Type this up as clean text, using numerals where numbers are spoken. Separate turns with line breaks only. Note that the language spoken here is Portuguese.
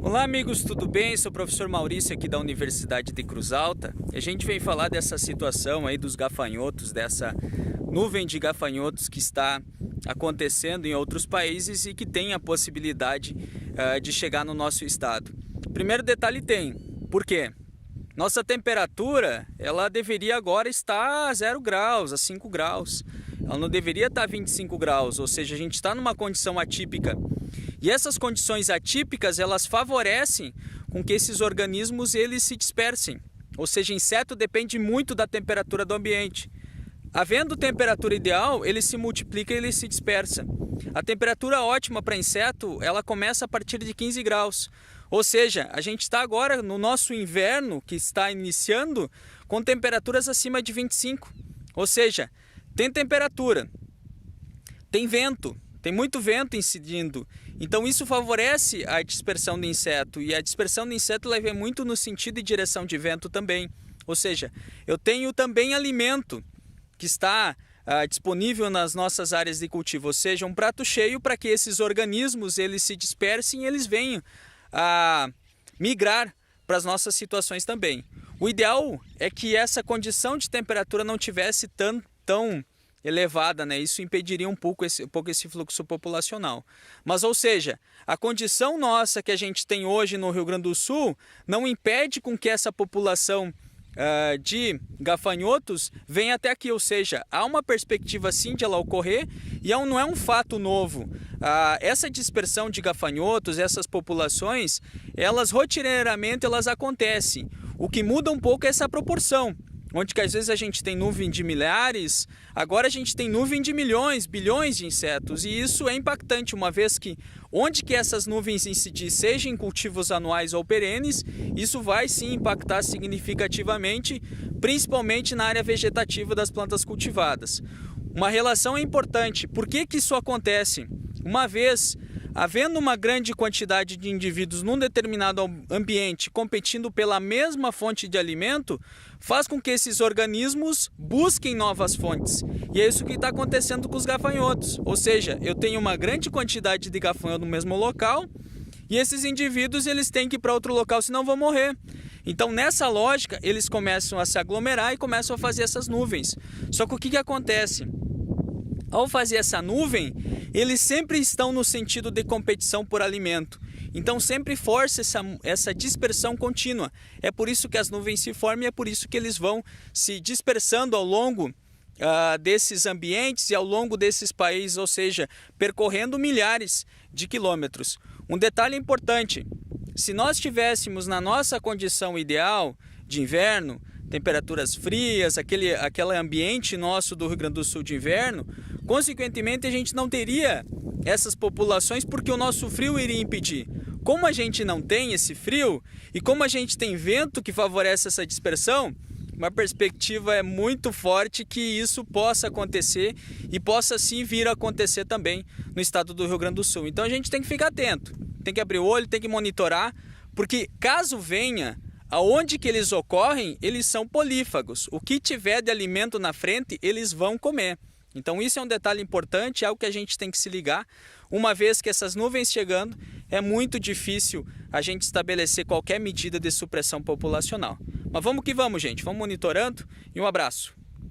Olá amigos, tudo bem? Sou o professor Maurício aqui da Universidade de Cruz Alta e a gente vem falar dessa situação aí dos gafanhotos, dessa nuvem de gafanhotos que está acontecendo em outros países e que tem a possibilidade de chegar no nosso estado. Primeiro detalhe por quê? Nossa temperatura, ela deveria agora estar a 0 graus, a 5 graus. Ela não deveria estar a 25 graus, ou seja, a gente está numa condição atípica. E essas condições atípicas, elas favorecem com que esses organismos eles se dispersem. Ou seja, inseto depende muito da temperatura do ambiente. Havendo temperatura ideal, ele se multiplica e ele se dispersa. A temperatura ótima para inseto, ela começa a partir de 15 graus. Ou seja, a gente está agora no nosso inverno, que está iniciando, com temperaturas acima de 25. Ou seja, tem temperatura, tem vento, tem muito vento incidindo. Então isso favorece a dispersão do inseto. E a dispersão do inseto vai muito no sentido e direção de vento também. Ou seja, eu tenho também alimento que está disponível nas nossas áreas de cultivo. Ou seja, um prato cheio para que esses organismos eles se dispersem e eles venham a migrar para as nossas situações também. O ideal é que essa condição de temperatura não tivesse tão elevada, né? Isso impediria um pouco esse fluxo populacional. Mas, ou seja, a condição nossa que a gente tem hoje no Rio Grande do Sul não impede com que essa população de gafanhotos venha até aqui, ou seja, há uma perspectiva sim de ela ocorrer e não é um fato novo. Essa dispersão de gafanhotos, essas populações, elas rotineiramente acontecem. O que muda um pouco é essa proporção. Onde que às vezes a gente tem nuvem de milhares, agora a gente tem nuvem de milhões, bilhões de insetos. E isso é impactante, uma vez que onde que essas nuvens incidir, seja em cultivos anuais ou perenes, isso vai sim impactar significativamente, principalmente na área vegetativa das plantas cultivadas. Uma relação é importante. Por que que isso acontece? Uma vez havendo uma grande quantidade de indivíduos num determinado ambiente competindo pela mesma fonte de alimento, faz com que esses organismos busquem novas fontes. E é isso que está acontecendo com os gafanhotos. Ou seja, eu tenho uma grande quantidade de gafanhoto no mesmo local e esses indivíduos eles têm que ir para outro local, senão vão morrer. Então, nessa lógica, eles começam a se aglomerar e começam a fazer essas nuvens. Só que o que acontece? Ao fazer essa nuvem, eles sempre estão no sentido de competição por alimento. Então sempre força essa dispersão contínua. É por isso que as nuvens se formam e é por isso que eles vão se dispersando ao longo desses ambientes e ao longo desses países, ou seja, percorrendo milhares de quilômetros. Um detalhe importante, se nós estivéssemos na nossa condição ideal de inverno, temperaturas frias, aquele ambiente nosso do Rio Grande do Sul de inverno, consequentemente a gente não teria essas populações porque o nosso frio iria impedir. Como a gente não tem esse frio e como a gente tem vento que favorece essa dispersão, uma perspectiva é muito forte que isso possa acontecer e possa sim vir a acontecer também no estado do Rio Grande do Sul. Então a gente tem que ficar atento, tem que abrir o olho, tem que monitorar, porque caso venha, aonde que eles ocorrem, eles são polífagos. O que tiver de alimento na frente, eles vão comer. Então isso é um detalhe importante, é algo que a gente tem que se ligar. Uma vez que essas nuvens chegando, é muito difícil a gente estabelecer qualquer medida de supressão populacional. Mas vamos que vamos, gente. Vamos monitorando e um abraço.